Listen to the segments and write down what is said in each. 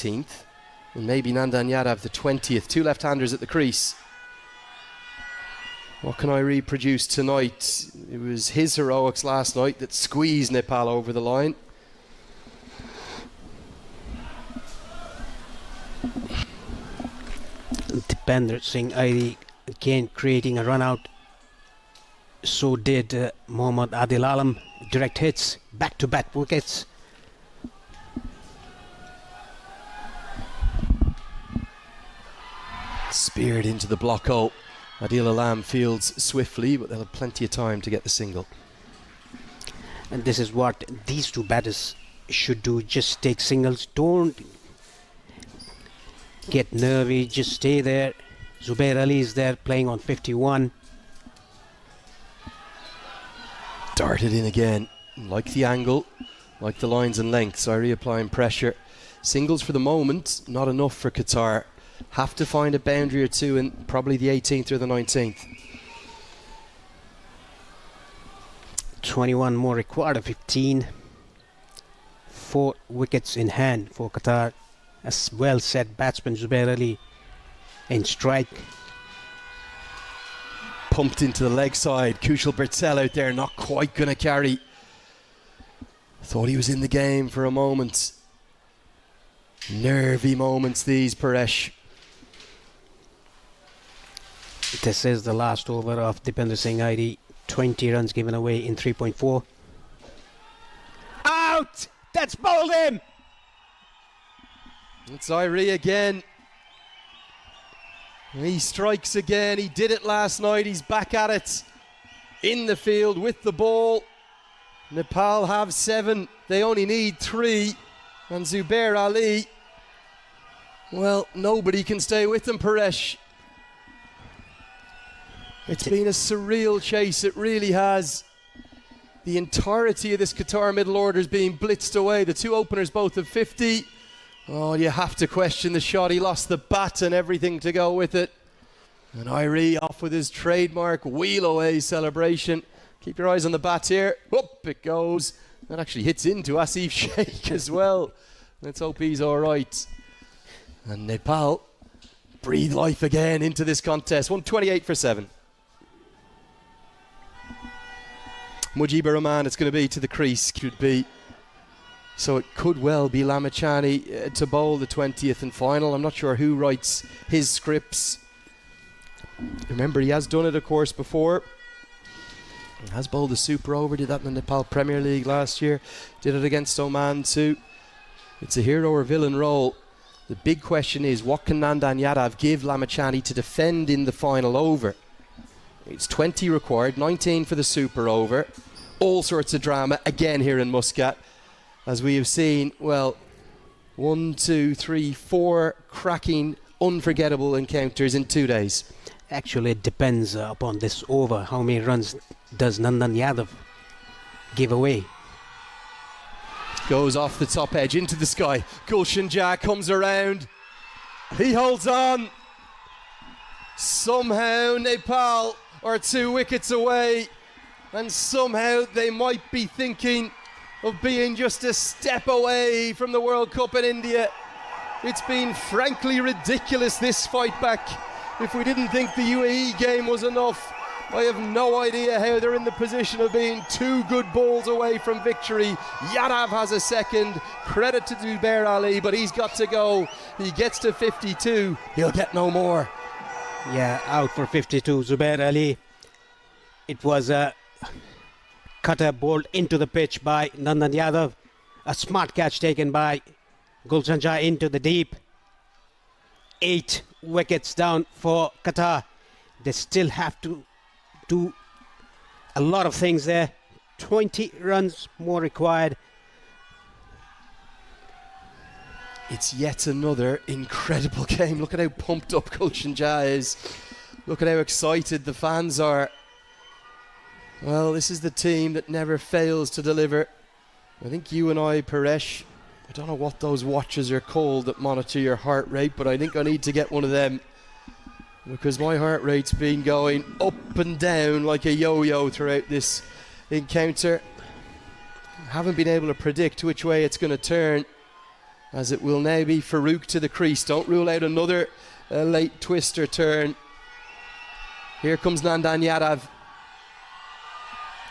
19th, and maybe Nandan Yadav the 20th. Two left-handers at the crease. What can I reproduce tonight? It was his heroics last night that squeezed Nepal over the line. Dipender Singh Airi again creating a run out. So did Mohammad Adil Alam. Direct hits, back-to-back wickets. Speared into the block hole. Adil Alam fields swiftly, but they'll have plenty of time to get the single. And this is what these two batters should do. Just take singles. Don't get nervy. Just stay there. Zubair Ali is there playing on 51. Darted in again. Like the angle, like the lines and lengths. Irie applying pressure. Singles for the moment, not enough for Qatar. Have to find a boundary or two in probably the 18th or the 19th. 21 more required of 15. 4 wickets in hand for Qatar. As well set batsman Zubair Ali in strike. Pumped into the leg side. Kushal Bertel out there, not quite going to carry. Thought he was in the game for a moment. Nervy moments these, Paresh. This is the last over of Dipender Singh Airi. 20 runs given away in 3.4. Out! That's bowled him! It's Irie again. He strikes again. He did it last night. He's back at it. In the field with the ball. Nepal have 7. They only need 3. And Zubair Ali, well, nobody can stay with them, Paresh. It's been a surreal chase, it really has. The entirety of this Qatar middle order is being blitzed away. The two openers both have 50. Oh, you have to question the shot. He lost the bat and everything to go with it. And Irie off with his trademark wheel away celebration. Keep your eyes on the bat here. Up it goes. That actually hits into Asif Sheikh as well. Let's hope he's all right. And Nepal breathe life again into this contest. 128 for 7. Mujibur Rahman, it's going to be to the crease. Could be. So it could well be Lamachani to bowl the 20th and final. I'm not sure who writes his scripts. Remember, he has done it, of course, before. He has bowled the super over. Did that in the Nepal Premier League last year. Did it against Oman too. It's a hero or villain role. The big question is, what can Nandan Yadav give Lamachani to defend in the final over? It's 20 required, 19 for the super over. All sorts of drama again here in Muscat. As we have seen, well, 1, 2, 3, 4 cracking, unforgettable encounters in 2 days. Actually, it depends upon this over. How many runs does Nandan Yadav give away? Goes off the top edge into the sky. Gulshan Jah comes around. He holds on. Somehow Nepal are 2 wickets away, and somehow they might be thinking of being just a step away from the World Cup in India. It's been frankly ridiculous, this fight back. If we didn't think the UAE game was enough, I have no idea how they're in the position of being 2 good balls away from victory. Yadav has a second. Credit to Zubair Ali, but he's got to go. He gets to 52. He'll get no more. Yeah, out for 52. Zubair Ali. It was a cutter bowled into the pitch by Nandan Yadav. A smart catch taken by Gulshan Jah into the deep. 8 wickets down for Qatar. They still have to do a lot of things there. 20 runs more required. It's yet another incredible game. Look at how pumped up Gulshan Jah is. Look at how excited the fans are. Well, this is the team that never fails to deliver. I think you and I, Paresh, I don't know what those watches are called that monitor your heart rate, but I think I need to get one of them, because my heart rate's been going up and down like a yo-yo throughout this encounter. I haven't been able to predict which way it's going to turn. as it will now be Farouk to the crease. Don't rule out another late twister turn. Here comes Nandan Yadav,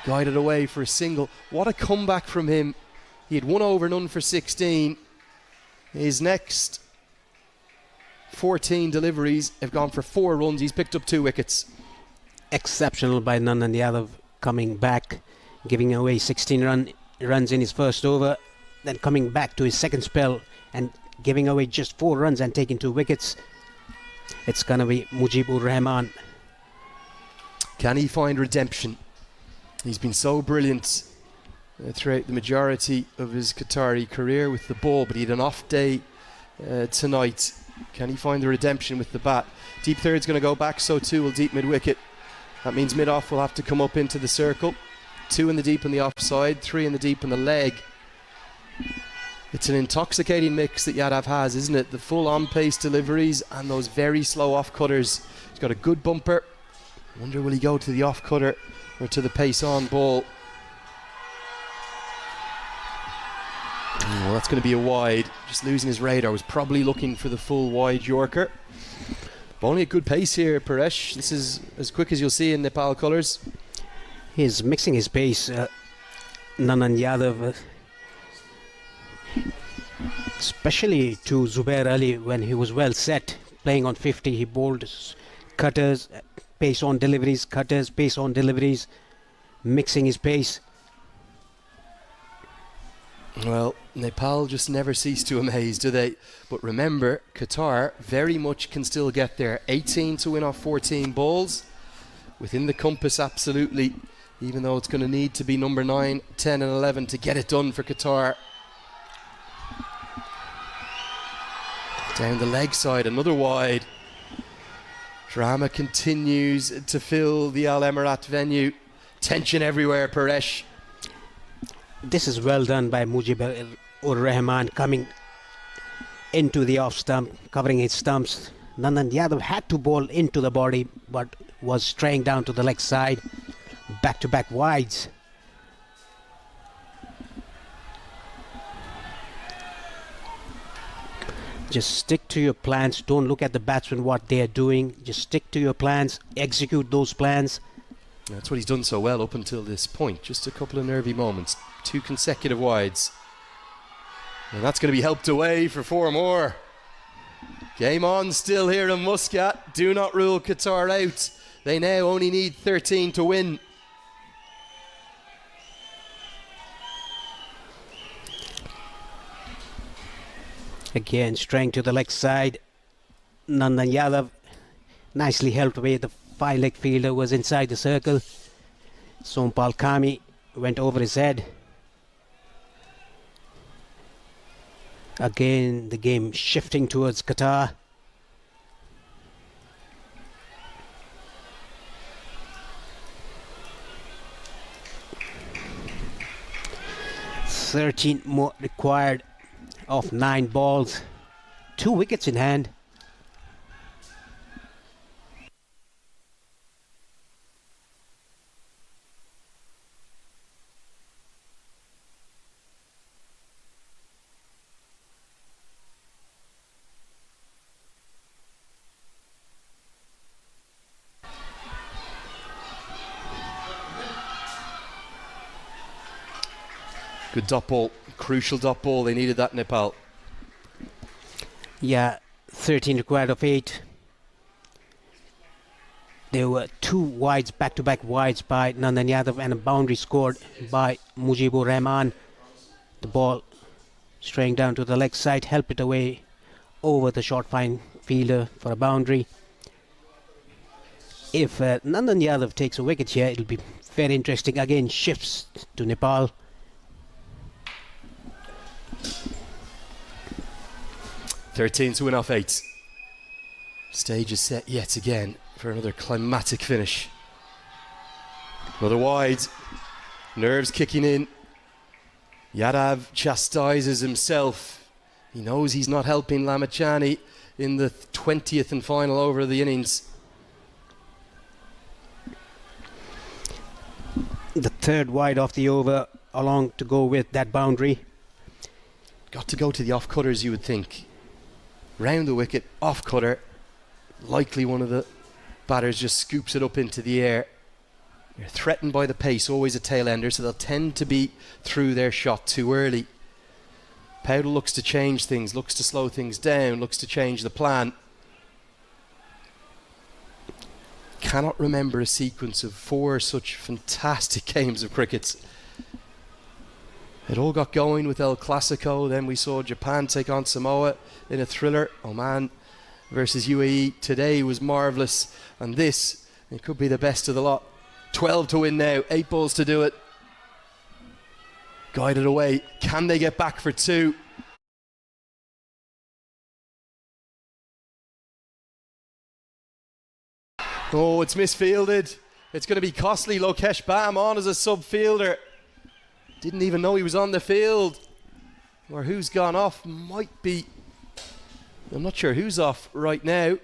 guided away for a single. What a comeback from him. He had 1 over, none for 16. His next 14 deliveries have gone for 4 runs. He's picked up 2 wickets. Exceptional by Nandan Yadav, coming back, giving away 16 runs in his first over, then coming back to his second spell and giving away just 4 runs and taking 2 wickets. It's going to be Mujibur Rahman. Can he find redemption? He's been so brilliant throughout the majority of his Qatari career with the ball, but he had an off day tonight. Can he find the redemption with the bat? Deep third's going to go back, so too will deep mid-wicket. That means mid-off will have to come up into the circle. 2 in the deep on the offside, 3 in the deep on the leg. It's an intoxicating mix that Yadav has, isn't it? The full on-pace deliveries and those very slow off-cutters. He's got a good bumper. I wonder will he go to the off-cutter or to the pace-on ball? Well, that's going to be a wide. Just losing his radar. Was probably looking for the full wide Yorker. Only a good pace here, Paresh. This is as quick as you'll see in Nepal colours. He's mixing his pace. Nandan Yadav, especially to Zubair Ali when he was well set, playing on 50. He bowled cutters, pace on deliveries, cutters, pace on deliveries, mixing his pace. Well, Nepal just never cease to amaze, do they? But remember, Qatar very much can still get there. 18 to win off 14 balls. Within the compass, absolutely. Even though it's going to need to be number 9, 10 and 11 to get it done for Qatar. Down the leg side, another wide. Drama continues to fill the Al Emirat venue. Tension everywhere, Paresh. This is well done by Mujibur Rahman, coming into the off stump, covering his stumps. Nandan Yadav had to bowl into the body, but was straying down to the leg side. Back-to-back wides. Just stick to your plans. Don't look at the batsmen, what they are doing. Just stick to your plans. Execute those plans. That's what he's done so well up until this point. Just a couple of nervy moments. 2 consecutive wides. And that's going to be helped away for 4 more. Game on still here in Muscat. Do not rule Qatar out. They now only need 13 to win. Again, straying to the leg side. Nandan Yadav nicely helped away. The 5-leg fielder was inside the circle. Sompal Kami went over his head. Again, the game shifting towards Qatar. "13 more required of 9 balls. 2 wickets in hand." Good dot ball, crucial dot ball. They needed that, Nepal. Yeah, 13 required of 8. There were 2 wides, back-to-back wides by Nandan Yadav, and a boundary scored by Mujibur Rahman. The ball straying down to the leg side, helped it away over the short fine fielder for a boundary. If Nandan Yadav takes a wicket here, it'll be very interesting. Again, shifts to Nepal. "13 to win off 8. Stage is set yet again for another climatic finish. Another wide. Nerves kicking in. Yadav chastises himself. He knows he's not helping Lamachani in the 20th and final over of the innings. The 3rd wide of the over, along to go with that boundary. Got to go to the off cutters, you would think. Round the wicket, off cutter. Likely one of the batters just scoops it up into the air. They're threatened by the pace, always a tail ender, so they'll tend to be through their shot too early. Powell looks to change things, looks to slow things down, looks to change the plan. Cannot remember a sequence of 4 such fantastic games of cricket. It all got going with El Clasico, then we saw Japan take on Samoa in a thriller. Oman versus UAE today was marvellous, and this, it could be the best of the lot. 12 to win now, 8 balls to do it. Guided away, can they get back for 2? Oh, it's misfielded. It's going to be costly. Lokesh Bam on as a sub-fielder. Didn't even know he was on the field. Or who's gone off might be... I'm not sure who's off right now.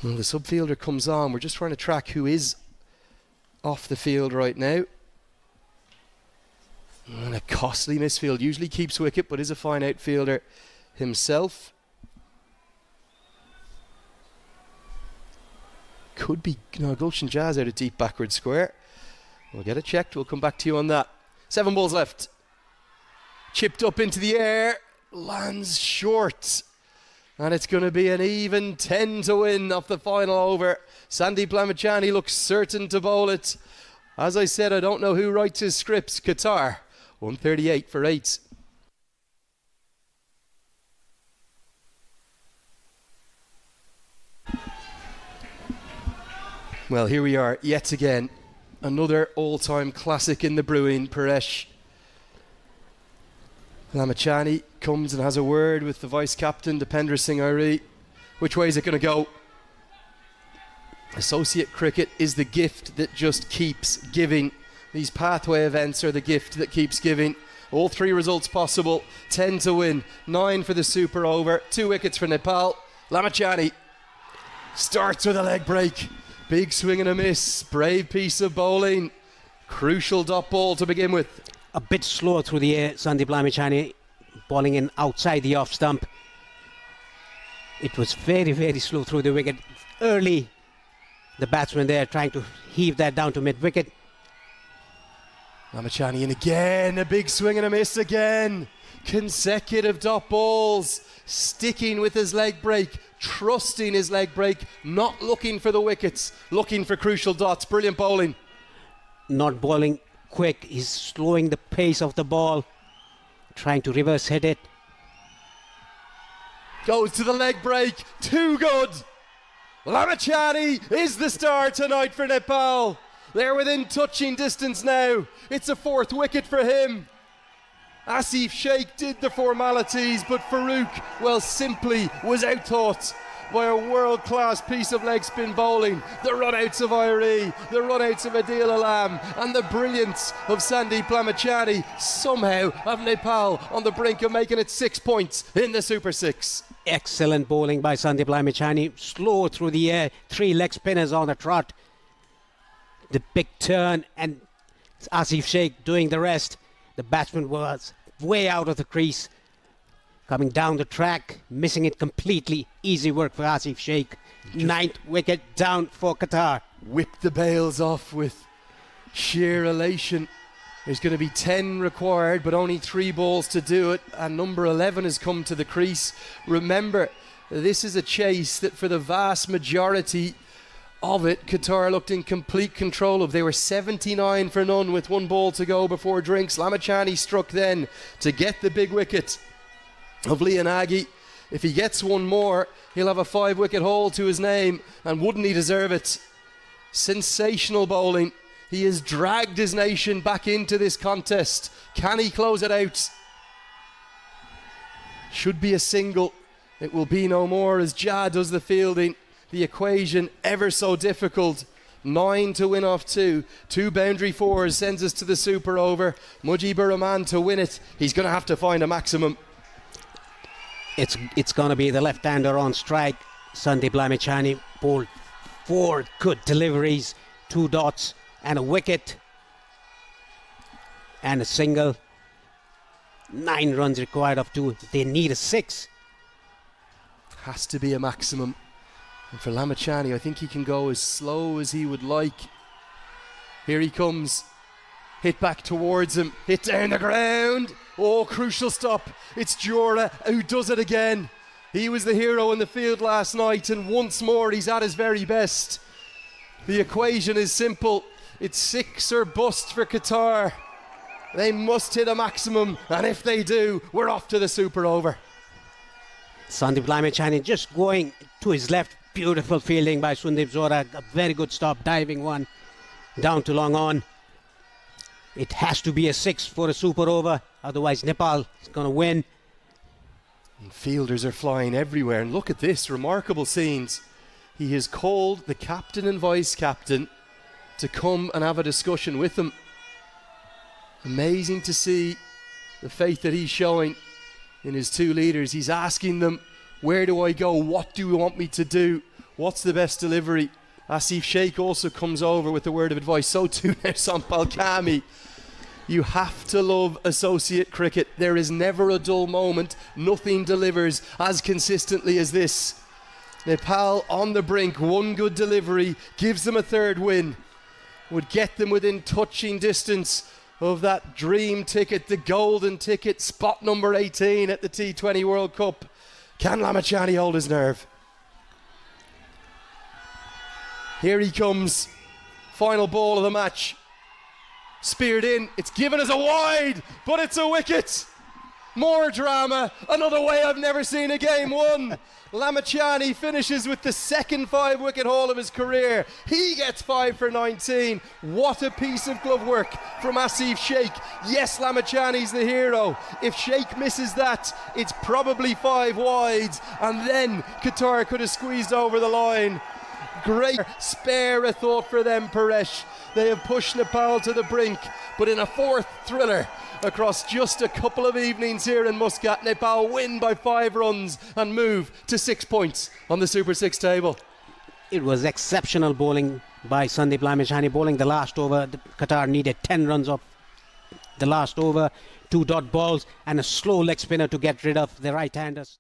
Well, the sub-fielder comes on. We're just trying to track who is off the field right now. And a costly misfield. Usually keeps wicket, but is a fine outfielder himself. Could be Gulshan Jazz out of deep backward square. We'll get it checked. We'll come back to you on that. 7 balls left. Chipped up into the air. Lands short. And it's going to be an even 10 to win off the final over. Sandeep Lamachani looks certain to bowl it. As I said, I don't know who writes his scripts. Qatar, 138 for 8. Well, here we are yet again. Another all-time classic in the brewing. Paresh Lamachani comes and has a word with the vice-captain, Dipendra Singh Airi. Which way is it going to go? Associate cricket is the gift that just keeps giving. These pathway events are the gift that keeps giving. All 3 results possible. 10 to win, 9 for the super over, 2 wickets for Nepal. Lamachani starts with a leg break. Big swing and a miss. Brave piece of bowling. Crucial dot ball to begin with. A bit slow through the air, Sandeep Lamachani bowling in outside the off stump. It was very, very slow through the wicket. Early, the batsman there trying to heave that down to mid-wicket. Lamachani in again, a big swing and a miss again. Consecutive dot balls, sticking with his leg break, trusting his leg break, not looking for the wickets, looking for crucial dots. Brilliant bowling. Not bowling quick, he's slowing the pace of the ball, trying to reverse hit it. Goes to the leg break, too good. Lamachani is the star tonight for Nepal. They're within touching distance now. It's a 4th wicket for him. Asif Sheikh did the formalities, but Farouk, well, simply was outthought by a world-class piece of leg spin bowling. The runouts of Airi, the runouts of Adil Alam, and the brilliance of Sandeep Lamachani somehow have Nepal on the brink of making it 6 points in the Super 6. Excellent bowling by Sandeep Lamachani. Slow through the air, 3 leg spinners on the trot. The big turn and Asif Sheikh doing the rest. The batsman was way out of the crease. Coming down the track, missing it completely. Easy work for Asif Sheikh. 9th wicket down for Qatar. Whipped the bails off with sheer elation. There's going to be 10 required, but only 3 balls to do it. And number 11 has come to the crease. Remember, this is a chase that for the vast majority of it, Qatar looked in complete control of. They were 79 for none with 1 ball to go before drinks. Lamachani struck then to get the big wicket of Leonagi. If he gets 1 more, he'll have a 5-wicket haul to his name, and wouldn't he deserve it? Sensational bowling. He has dragged his nation back into this contest. Can he close it out? Should be a single. It will be no more as Jah does the fielding. The equation ever so difficult. 9 to win off 2. 2 boundary 4s sends us to the super over. Mujibur Rahman to win it. He's going to have to find a maximum. It's going to be the left-hander on strike. Sandeep Lamachani bowled 4 good deliveries, 2 dots and a wicket and a single. 9 runs required of 2. They need a 6. Has to be a maximum. And for Lamachani, I think he can go as slow as he would like. Here he comes. Hit back towards him. Hit down the ground. Oh, crucial stop. It's Jura who does it again. He was the hero in the field last night, and once more he's at his very best. The equation is simple. It's 6 or bust for Qatar. They must hit a maximum, and if they do, we're off to the super over. Sandeep Lamachani just going to his left. Beautiful fielding by Sundeep Zora. A very good stop, diving one down to long on. It has to be a 6 for a super over, otherwise Nepal is going to win. And fielders are flying everywhere, and look at this, remarkable scenes. He has called the captain and vice captain to come and have a discussion with them. Amazing to see the faith that he's showing in his 2 leaders. He's asking them, where do I go? What do you want me to do? What's the best delivery? Asif Sheikh also comes over with a word of advice. So too now Sampal Kami. You have to love associate cricket. There is never a dull moment. Nothing delivers as consistently as this. Nepal on the brink. 1 good delivery gives them a 3rd win. Would get them within touching distance of that dream ticket, the golden ticket, spot number 18 at the T20 World Cup. Can Lamachani hold his nerve? Here he comes. Final ball of the match. Speared in. It's given as a wide, but it's a wicket. More drama. Another way I've never seen a game won. Lamachani finishes with the 2nd 5-wicket haul of his career. He gets 5 for 19. What a piece of glove work from Asif Sheikh. Yes, Lamachani's the hero. If Sheikh misses that, it's probably 5 wides, and then Qatar could have squeezed over the line. Great. Spare a thought for them, Paresh. They have pushed Nepal to the brink, but in a 4th thriller across just a couple of evenings here in Muscat, Nepal win by 5 runs and move to 6 points on the Super 6 table. It was exceptional bowling by Sandeep Lamachani, bowling the last over. Qatar needed 10 runs off the last over, 2 dot balls and a slow leg spinner to get rid of the right-handers.